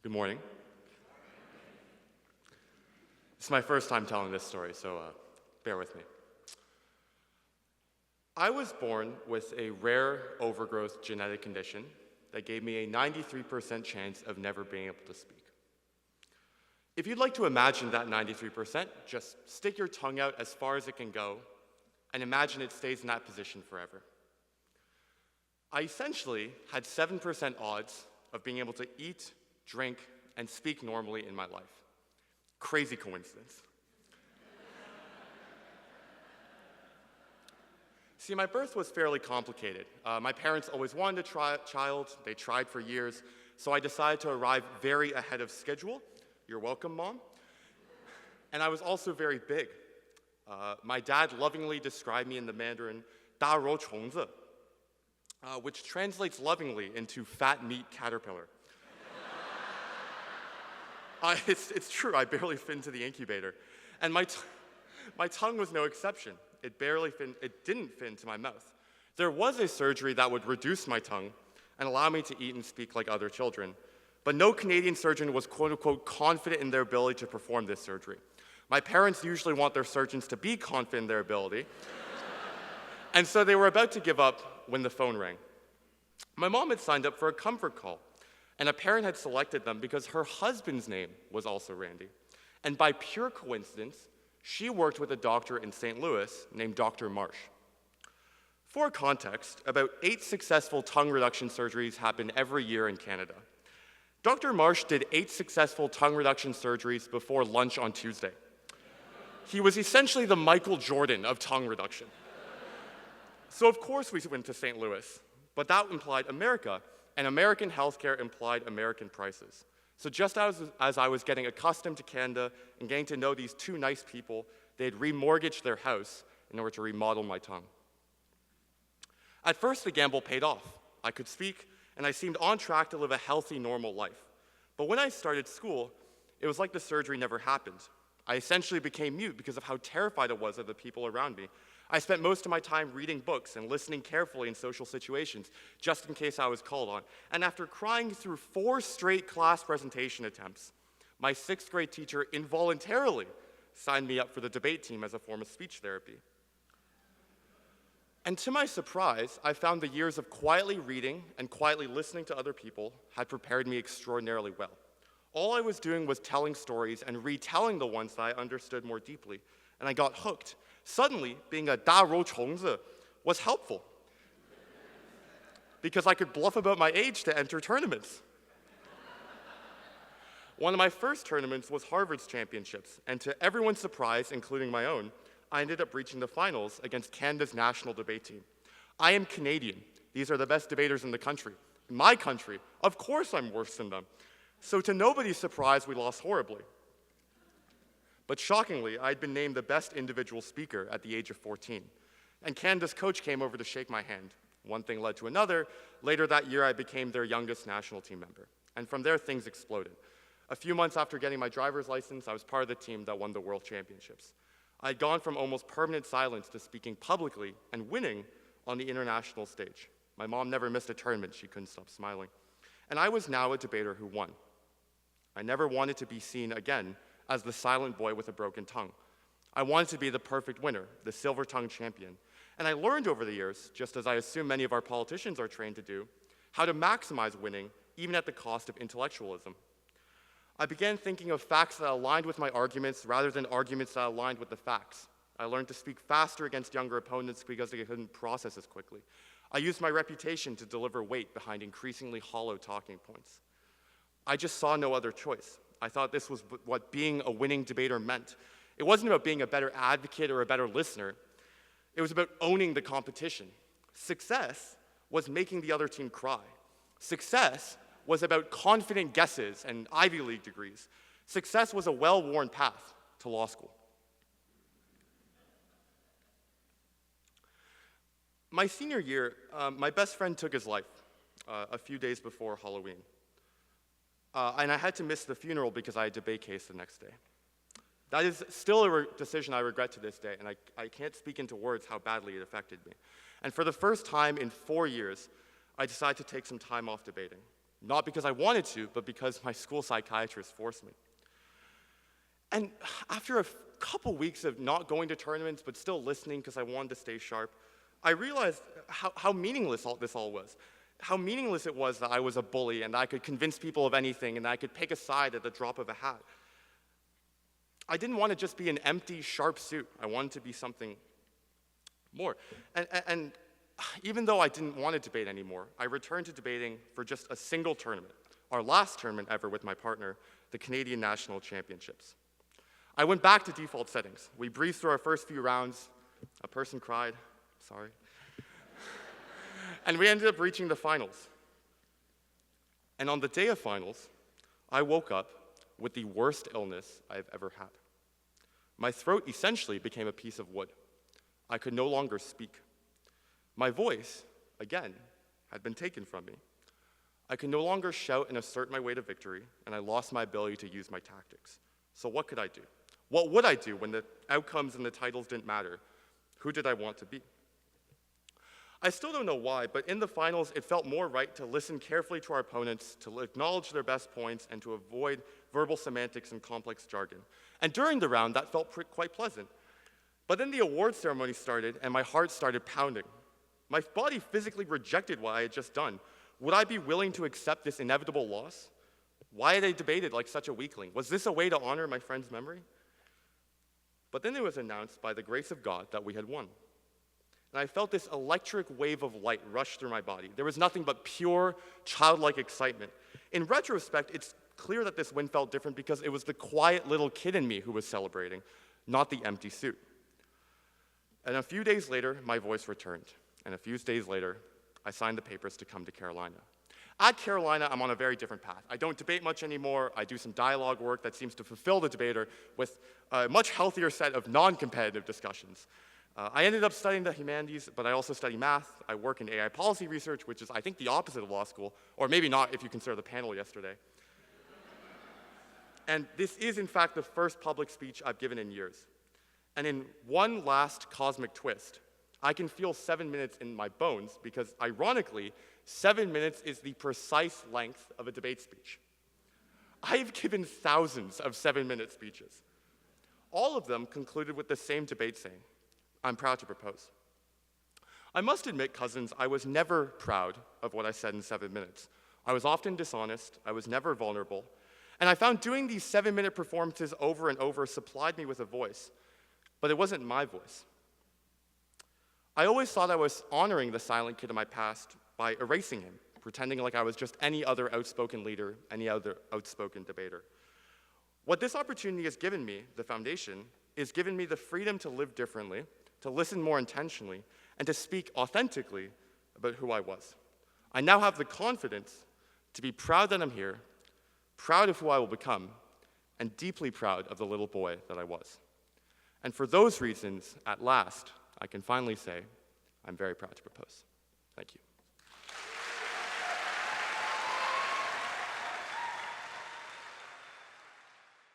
Good morning. It's my first time telling this story, so bear with me. I was born with a rare overgrowth genetic condition that gave me a 93% chance of never being able to speak. If you'd like to imagine that 93%, just stick your tongue out as far as it can go and imagine it stays in that position forever. I essentially had 7% odds of being able to eat, drink, and speak normally in my life. Crazy coincidence. See, my birth was fairly complicated. My parents always wanted to try a child. They tried for years, so I decided to arrive very ahead of schedule. You're welcome, Mom. And I was also very big. My dad lovingly described me in the Mandarin, 大肉虫子, which translates lovingly into fat meat caterpillar. It's true, I barely fit into the incubator. And my tongue was no exception. It didn't fit into my mouth. There was a surgery that would reduce my tongue and allow me to eat and speak like other children. But no Canadian surgeon was quote-unquote confident in their ability to perform this surgery. My parents usually want their surgeons to be confident in their ability. And so they were about to give up when the phone rang. My mom had signed up for a comfort call, and a parent had selected them because her husband's name was also Randy. And by pure coincidence, she worked with a doctor in St. Louis named Dr. Marsh. For context, about 8 successful tongue reduction surgeries happen every year in Canada. Dr. Marsh did 8 successful tongue reduction surgeries before lunch on Tuesday. He was essentially the Michael Jordan of tongue reduction. So of course we went to St. Louis, but that implied America, and American healthcare implied American prices. So just as I was getting accustomed to Canada and getting to know these 2 nice people, they had remortgaged their house in order to remodel my tongue. At first, the gamble paid off. I could speak, and I seemed on track to live a healthy, normal life. But when I started school, it was like the surgery never happened. I essentially became mute because of how terrified I was of the people around me. I spent most of my time reading books and listening carefully in social situations, just in case I was called on. And after crying through 4 straight class presentation attempts, my 6th grade teacher involuntarily signed me up for the debate team as a form of speech therapy. And to my surprise, I found the years of quietly reading and quietly listening to other people had prepared me extraordinarily well. All I was doing was telling stories and retelling the ones that I understood more deeply, and I got hooked. Suddenly, being a 大肉虫子 was helpful because I could bluff about my age to enter tournaments. One of my first tournaments was Harvard's championships, and to everyone's surprise, including my own, I ended up reaching the finals against Canada's national debate team. I am Canadian. These are the best debaters in the country. In my country, of course I'm worse than them. So to nobody's surprise, we lost horribly. But shockingly, I'd been named the best individual speaker at the age of 14. And Canada's coach came over to shake my hand. One thing led to another. Later that year, I became their youngest national team member. And from there, things exploded. A few months after getting my driver's license, I was part of the team that won the World Championships. I had gone from almost permanent silence to speaking publicly and winning on the international stage. My mom never missed a tournament. She couldn't stop smiling. And I was now a debater who won. I never wanted to be seen again as the silent boy with a broken tongue. I wanted to be the perfect winner, the silver-tongued champion. And I learned over the years, just as I assume many of our politicians are trained to do, how to maximize winning, even at the cost of intellectualism. I began thinking of facts that aligned with my arguments rather than arguments that aligned with the facts. I learned to speak faster against younger opponents because they couldn't process as quickly. I used my reputation to deliver weight behind increasingly hollow talking points. I just saw no other choice. I thought this was what being a winning debater meant. It wasn't about being a better advocate or a better listener. It was about owning the competition. Success was making the other team cry. Success was about confident guesses and Ivy League degrees. Success was a well-worn path to law school. My senior year, my best friend took his life a few days before Halloween. And I had to miss the funeral because I had a debate case the next day. That is still a decision I regret to this day, and I can't speak into words how badly it affected me. And for the first time in 4 years, I decided to take some time off debating. not because I wanted to, but because my school psychiatrist forced me. And after a couple weeks of not going to tournaments, but still listening because I wanted to stay sharp, I realized how meaningless this all was. How meaningless it was that I was a bully and I could convince people of anything and I could pick a side at the drop of a hat. I didn't want to just be an empty, sharp suit. I wanted to be something more. And even though I didn't want to debate anymore, I returned to debating for just a single tournament, our last tournament ever with my partner, the Canadian National Championships. I went back to default settings. We breezed through our first few rounds. A person cried, sorry. And we ended up reaching the finals. And on the day of finals, I woke up with the worst illness I've ever had. My throat essentially became a piece of wood. I could no longer speak. My voice, again, had been taken from me. I could no longer shout and assert my way to victory, and I lost my ability to use my tactics. So what could I do? What would I do when the outcomes and the titles didn't matter? Who did I want to be? I still don't know why, but in the finals, it felt more right to listen carefully to our opponents, to acknowledge their best points, and to avoid verbal semantics and complex jargon. And during the round, that felt quite pleasant. But then the award ceremony started, and my heart started pounding. My body physically rejected what I had just done. Would I be willing to accept this inevitable loss? Why had I debated like such a weakling? Was this a way to honor my friend's memory? But then it was announced by the grace of God that we had won. And I felt this electric wave of light rush through my body. There was nothing but pure, childlike excitement. In retrospect, it's clear that this win felt different because it was the quiet little kid in me who was celebrating, not the empty suit. And a few days later, my voice returned. And a few days later, I signed the papers to come to Carolina. At Carolina, I'm on a very different path. I don't debate much anymore. I do some dialogue work that seems to fulfill the debater with a much healthier set of non-competitive discussions. I ended up studying the humanities, but I also study math. I work in AI policy research, which is, I think, the opposite of law school, or maybe not if you consider the panel yesterday. And this is, in fact, the first public speech I've given in years. And in one last cosmic twist, I can feel 7 minutes in my bones because, ironically, 7 minutes is the precise length of a debate speech. I've given thousands of 7-minute speeches. All of them concluded with the same debate saying, "I'm proud to propose." I must admit, cousins, I was never proud of what I said in 7 minutes. I was often dishonest, I was never vulnerable, and I found doing these 7-minute performances over and over supplied me with a voice, but it wasn't my voice. I always thought I was honoring the silent kid of my past by erasing him, pretending like I was just any other outspoken leader, any other outspoken debater. What this opportunity has given me, the foundation, is given me the freedom to live differently, to listen more intentionally, and to speak authentically about who I was. I now have the confidence to be proud that I'm here, proud of who I will become, and deeply proud of the little boy that I was. And for those reasons, at last, I can finally say, I'm very proud to propose. Thank you.